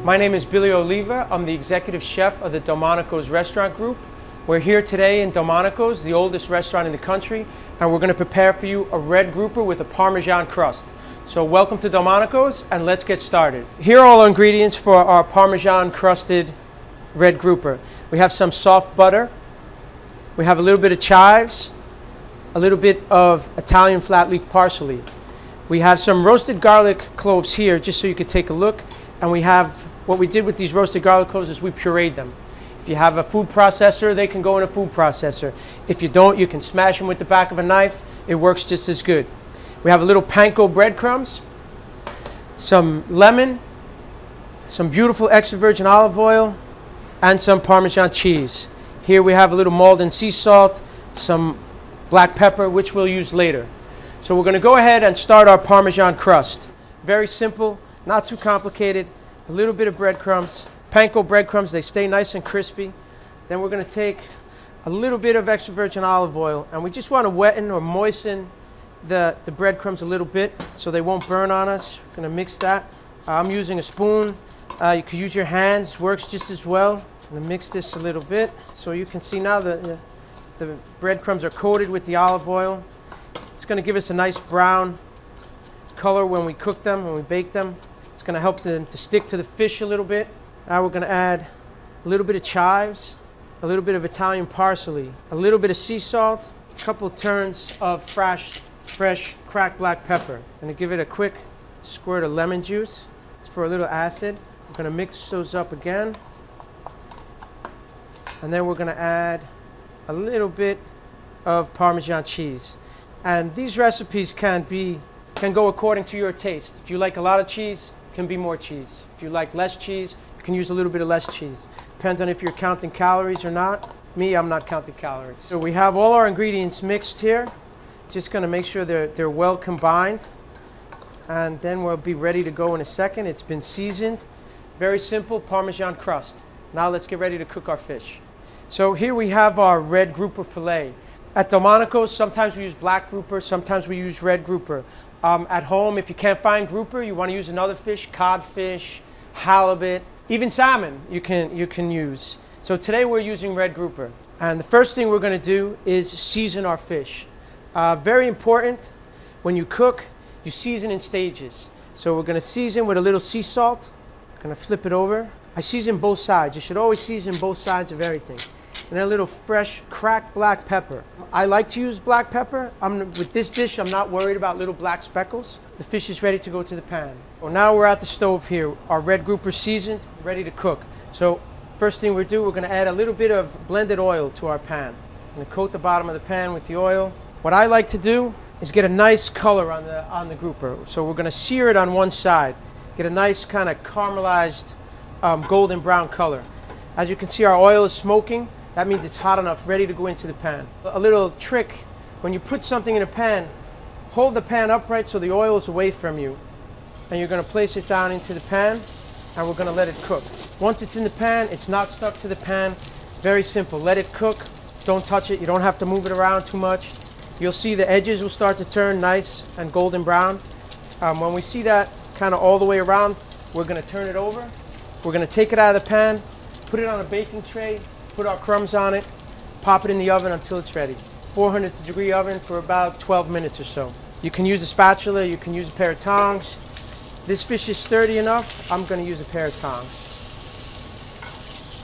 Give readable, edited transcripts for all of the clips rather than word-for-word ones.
My name is Billy Oliva. I'm the executive chef of the Delmonico's restaurant group. We're here today in Delmonico's, the oldest restaurant in the country, and we're going to prepare for you a red grouper with a Parmesan crust. So welcome to Delmonico's, and let's get started. Here are all our ingredients for our Parmesan crusted red grouper. We have some soft butter. We have a little bit of chives, a little bit of Italian flat leaf parsley. We have some roasted garlic cloves here, just so you could take a look. And we have, what we did with these roasted garlic cloves is we pureed them. If you have a food processor, they can go in a food processor. If you don't, you can smash them with the back of a knife. It works just as good. We have a little panko breadcrumbs, some lemon, some beautiful extra virgin olive oil, and some Parmesan cheese. Here we have a little Maldon sea salt, some black pepper, which we'll use later. So we're going to go ahead and start our Parmesan crust. Very simple, not too complicated. A little bit of breadcrumbs. Panko breadcrumbs, they stay nice and crispy. Then we're going to take a little bit of extra virgin olive oil, and we just want to wetten or moisten the breadcrumbs a little bit so they won't burn on us. We're going to mix that. I'm using a spoon. You could use your hands, works just as well. I'm going to mix this a little bit so you can see now the breadcrumbs are coated with the olive oil. It's going to give us a nice brown color when we cook them, when we bake them. It's going to help them to stick to the fish a little bit. Now we're going to add a little bit of chives, a little bit of Italian parsley, a little bit of sea salt, a couple turns of fresh cracked black pepper. I'm going to give it a quick squirt of lemon juice. It's for a little acid. We're going to mix those up again. And then we're going to add a little bit of Parmesan cheese. And these recipes can go according to your taste. If you like a lot of cheese, it can be more cheese. If you like less cheese, you can use a little bit of less cheese. Depends on if you're counting calories or not. Me, I'm not counting calories. So we have all our ingredients mixed here. Just going to make sure they're well combined. And then we'll be ready to go in a second. It's been seasoned. Very simple Parmesan crust. Now let's get ready to cook our fish. So here we have our red grouper fillet. At Delmonico's, sometimes we use black grouper, sometimes we use red grouper. At home, if you can't find grouper, you want to use another fish, codfish, halibut, even salmon you can use. So today we're using red grouper. And the first thing we're going to do is season our fish. Very important, when you cook, you season in stages. So we're going to season with a little sea salt. I'm going to flip it over. I season both sides. You should always season both sides of everything. And then a little fresh cracked black pepper. I like to use black pepper. With this dish, I'm not worried about little black speckles. The fish is ready to go to the pan. Well, now we're at the stove here. Our red grouper seasoned, ready to cook. So first thing we're going to add a little bit of blended oil to our pan. I'm going to coat the bottom of the pan with the oil. What I like to do is get a nice color on the grouper. So we're going to sear it on one side. Get a nice kind of caramelized golden brown color. As you can see, our oil is smoking. That means it's hot enough, ready to go into the pan. A little trick, when you put something in a pan, hold the pan upright so the oil is away from you. And you're going to place it down into the pan, and we're going to let it cook. Once it's in the pan, it's not stuck to the pan. Very simple. Let it cook. Don't touch it. You don't have to move it around too much. You'll see the edges will start to turn nice and golden brown. When we see that kind of all the way around, we're going to turn it over. We're going to take it out of the pan, put it on a baking tray, put our crumbs on it, pop it in the oven until it's ready. 400-degree oven for about 12 minutes or so. You can use a spatula, you can use a pair of tongs. This fish is sturdy enough, I'm going to use a pair of tongs.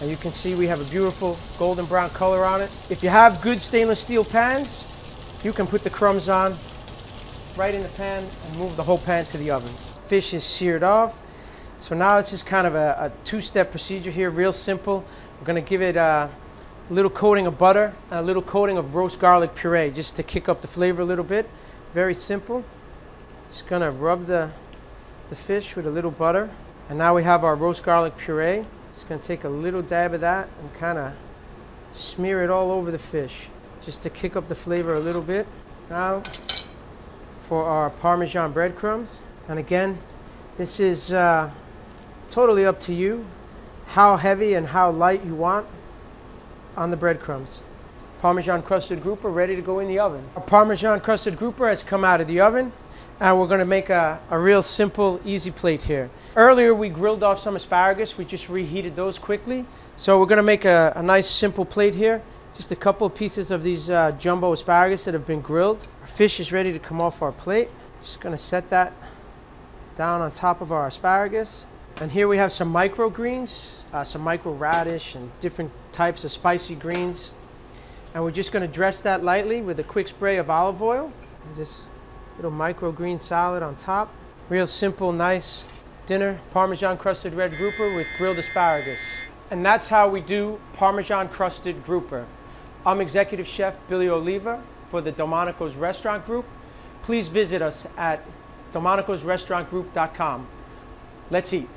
And you can see we have a beautiful golden brown color on it. If you have good stainless steel pans, you can put the crumbs on right in the pan and move the whole pan to the oven. Fish is seared off. So now it's just kind of a two-step procedure here, real simple. We're going to give it a little coating of butter and a little coating of roast garlic puree just to kick up the flavor a little bit. Very simple. Just going to rub the fish with a little butter. And now we have our roast garlic puree. Just going to take a little dab of that and kind of smear it all over the fish just to kick up the flavor a little bit. Now for our Parmesan breadcrumbs. And again, this is totally up to you how heavy and how light you want on the breadcrumbs. Parmesan crusted grouper ready to go in the oven. Our Parmesan crusted grouper has come out of the oven, And we're going to make a real simple, easy plate here. Earlier we grilled off some asparagus. We just reheated those quickly. So we're going to make a nice simple plate here. Just a couple of pieces of these jumbo asparagus that have been grilled. Our fish is ready to come off our plate. Just going to set that down on top of our asparagus. And here we have some microgreens, some micro radish and different types of spicy greens. And we're just going to dress that lightly with a quick spray of olive oil. And just little microgreen salad on top. Real simple, nice dinner. Parmesan crusted red grouper with grilled asparagus. And that's how we do Parmesan crusted grouper. I'm Executive Chef Billy Oliva for the Delmonico's Restaurant Group. Please visit us at delmonicosrestaurantgroup.com. Let's eat.